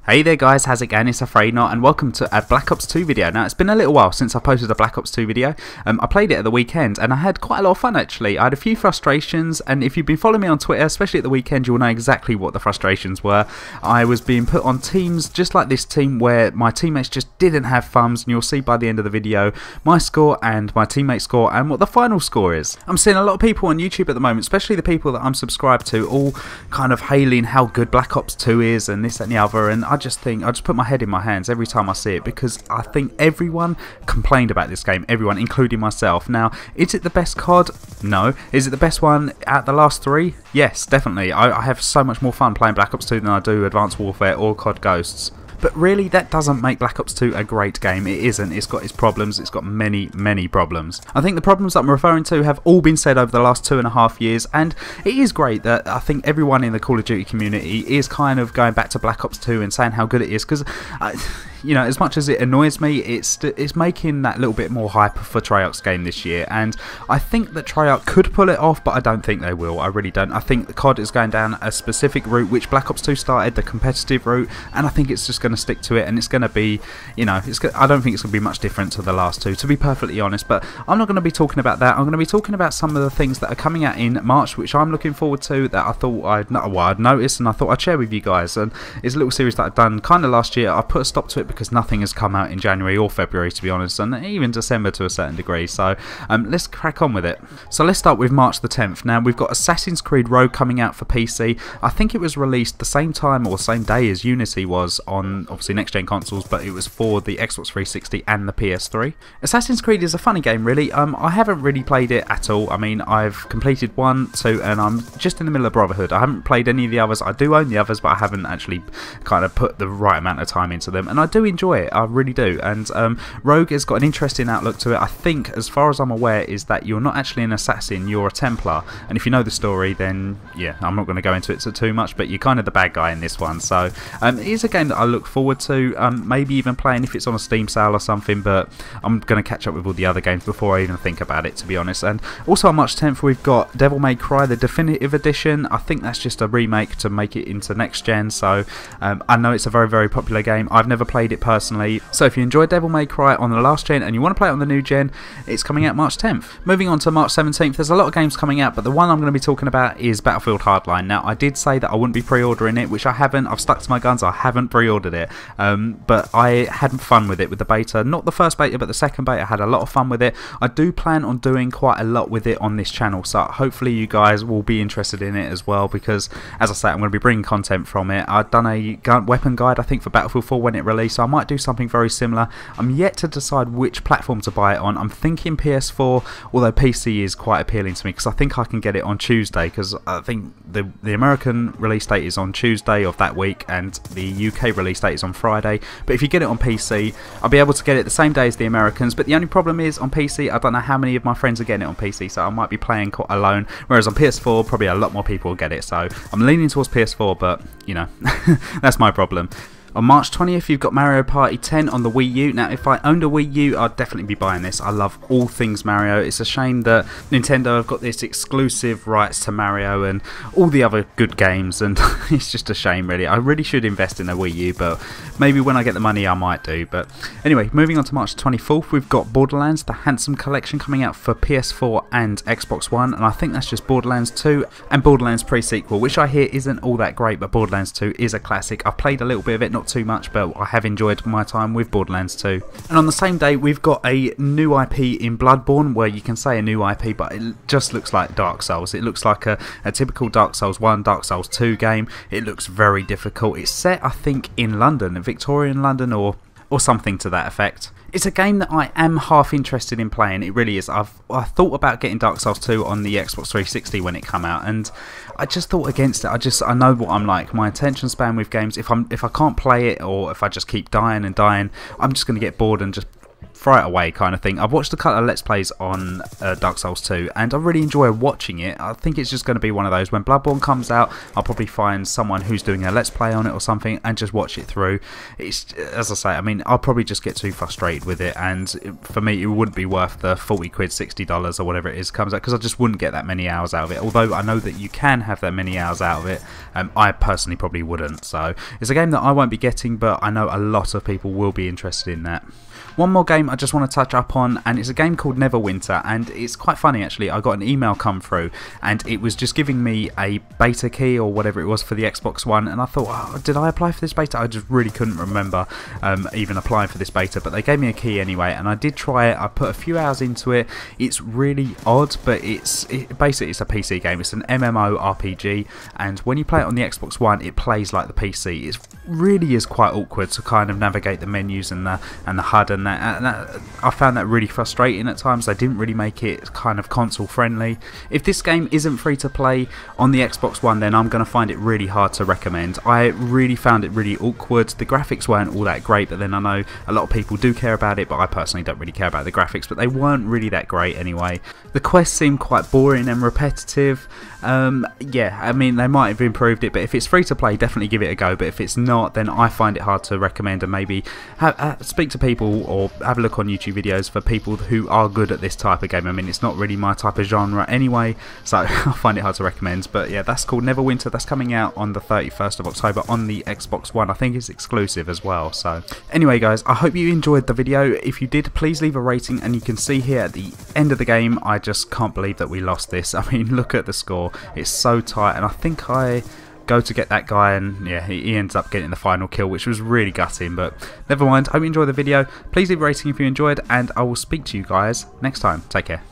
Hey there guys, how's it going? It's Afraidnot and welcome to a Black Ops 2 video. Now it's been a little while since I posted a Black Ops 2 video. I played it at the weekend and I had quite a lot of fun actually. I had a few frustrations, and if you've been following me on Twitter, especially at the weekend, you'll know exactly what the frustrations were. I was being put on teams just like this team where my teammates just didn't have thumbs, and you'll see by the end of the video my score and my teammate's score and what the final score is. I'm seeing a lot of people on YouTube at the moment, especially the people that I'm subscribed to, all kind of hailing how good Black Ops 2 is and this and the other, and I just put my head in my hands every time I see it, because I think everyone complained about this game, everyone, including myself. Now, is it the best COD? No. Is it the best one out the last three? Yes, definitely. I have so much more fun playing Black Ops 2 than I do Advanced Warfare or COD Ghosts. But really, that doesn't make Black Ops 2 a great game. It isn't. It's got its problems. It's got many, many problems. I think the problems that I'm referring to have all been said over the last 2.5 years, and it is great that I think everyone in the Call of Duty community is kind of going back to Black Ops 2 and saying how good it is, because you know, as much as it annoys me, it's making that little bit more hype for Treyarch's game this year, and I think that Treyarch could pull it off, but I don't think they will. I really don't. I think the COD is going down a specific route which Black Ops 2 started, the competitive route, and I think it's just going to stick to it, and it's going to be, you know, I don't think it's going to be much different to the last two, to be perfectly honest. But I'm not going to be talking about that. I'm going to be talking about some of the things that are coming out in March, which I'm looking forward to, that I thought I'd noticed and I thought I'd share with you guys. And it's a little series that I've done kind of last year. I put a stop to it because nothing has come out in January or February, to be honest, and even December to a certain degree. So let's crack on with it. So let's start with March the 10th. Now, we've got Assassin's Creed Rogue coming out for PC. I think it was released the same time or same day as Unity was on, obviously, next-gen consoles, but it was for the Xbox 360 and the PS3. Assassin's Creed is a funny game, really. I haven't really played it at all. I mean, I've completed 1, 2, and I'm just in the middle of Brotherhood. I haven't played any of the others. I do own the others, but I haven't actually kind of put the right amount of time into them, and I do enjoy it. I really do. And Rogue has got an interesting outlook to it. I think, as far as I'm aware, is that you're not actually an assassin, you're a Templar. And if you know the story, then yeah, I'm not going to go into it too much, but you're kind of the bad guy in this one. So it is a game that I look forward to, maybe even playing if it's on a Steam sale or something, but I'm going to catch up with all the other games before I even think about it, to be honest. And also on March 10th, we've got Devil May Cry, the Definitive Edition. I think that's just a remake to make it into next gen, so I know it's a very, very popular game. I've never played it personally, so if you enjoyed Devil May Cry on the last gen and you want to play it on the new gen, it's coming out March 10th. Moving on to March 17th, there's a lot of games coming out, but the one I'm going to be talking about is Battlefield Hardline. Now, I did say that I wouldn't be pre-ordering it, which I haven't. I've stuck to my guns. I haven't pre-ordered it, but I had fun with it with the beta. Not the first beta, but the second beta. I had a lot of fun with it. I do plan on doing quite a lot with it on this channel, so hopefully you guys will be interested in it as well, because as I say, I'm going to be bringing content from it. I've done a weapon guide, I think, for Battlefield 4 when it released, so I might do something very similar. I'm yet to decide which platform to buy it on. I'm thinking PS4, although PC is quite appealing to me, because I think I can get it on Tuesday, because I think the American release date is on Tuesday of that week and the UK release date is on Friday. But if you get it on PC, I'll be able to get it the same day as the Americans. But the only problem is, on PC, I don't know how many of my friends are getting it on PC, so I might be playing alone, whereas on PS4 probably a lot more people will get it. So I'm leaning towards PS4, but you know, that's my problem. On March 20th, you've got Mario Party 10 on the Wii U. Now, if I owned a Wii U, I'd definitely be buying this. I love all things Mario. It's a shame that Nintendo have got this exclusive rights to Mario and all the other good games, and it's just a shame, really. I really should invest in a Wii U, but maybe when I get the money I might do. But anyway, moving on to March 24th, we've got Borderlands, the Handsome Collection, coming out for PS4 and Xbox One, and I think that's just Borderlands 2 and Borderlands Pre-Sequel, which I hear isn't all that great, but Borderlands 2 is a classic. I've played a little bit of it, not too much, but I have enjoyed my time with Borderlands 2. And on the same day, we've got a new IP in Bloodborne, where you can say a new IP, but it just looks like Dark Souls. It looks like a typical Dark Souls 1, Dark Souls 2 game. It looks very difficult. It's set, I think, in London, Victorian London, or something to that effect. It's a game that I am half interested in playing. It really is. I thought about getting Dark Souls 2 on the Xbox 360 when it came out, and I just thought against it. I know what I'm like. My attention span with games, if I can't play it, or if I just keep dying and dying, I'm just going to get bored and just throw it away kind of thing. I've watched a couple of Let's Plays on Dark Souls 2 and I really enjoy watching it. I think it's just going to be one of those, when Bloodborne comes out, I'll probably find someone who's doing a Let's Play on it or something and just watch it through. It's, as I say, I mean, I'll probably just get too frustrated with it, and for me it wouldn't be worth the 40 quid, $60 or whatever it is comes out, because I just wouldn't get that many hours out of it. Although I know that you can have that many hours out of it, I personally probably wouldn't. So it's a game that I won't be getting, but I know a lot of people will be interested in that. One more game I just want to touch up on, and it's a game called Neverwinter, and it's quite funny actually. I got an email come through and it was just giving me a beta key or whatever it was for the Xbox One, and I thought, oh, did I apply for this beta? I just really couldn't remember even applying for this beta, but they gave me a key anyway, and I did try it. I put a few hours into it. It's really odd, but basically it's a PC game. It's an MMO RPG, and when you play it on the Xbox One it plays like the PC. It really is quite awkward to kind of navigate the menus and the HUD and that, I found that really frustrating at times. They didn't really make it kind of console friendly. If this game isn't free to play on the Xbox One, then I'm going to find it really hard to recommend. I really found it really awkward. The graphics weren't all that great, but then I know a lot of people do care about it, but I personally don't really care about the graphics, but they weren't really that great anyway. The quests seemed quite boring and repetitive. Yeah, I mean, they might have improved it, but if it's free to play, definitely give it a go. But if it's not, then I find it hard to recommend, and maybe speak to people or have a look on YouTube videos for people who are good at this type of game. I mean, it's not really my type of genre anyway, so I find it hard to recommend. But yeah, that's called Neverwinter. That's coming out on the 31st of October on the Xbox One. I think it's exclusive as well. So anyway guys, I hope you enjoyed the video. If you did, please leave a rating, and you can see here at the end of the game, I just can't believe that we lost this. I mean, look at the score. It's so tight, and I think I go to get that guy, and yeah, he ends up getting the final kill, which was really gutting, but never mind. Hope you enjoyed the video. Please leave a rating if you enjoyed, and I will speak to you guys next time. Take care.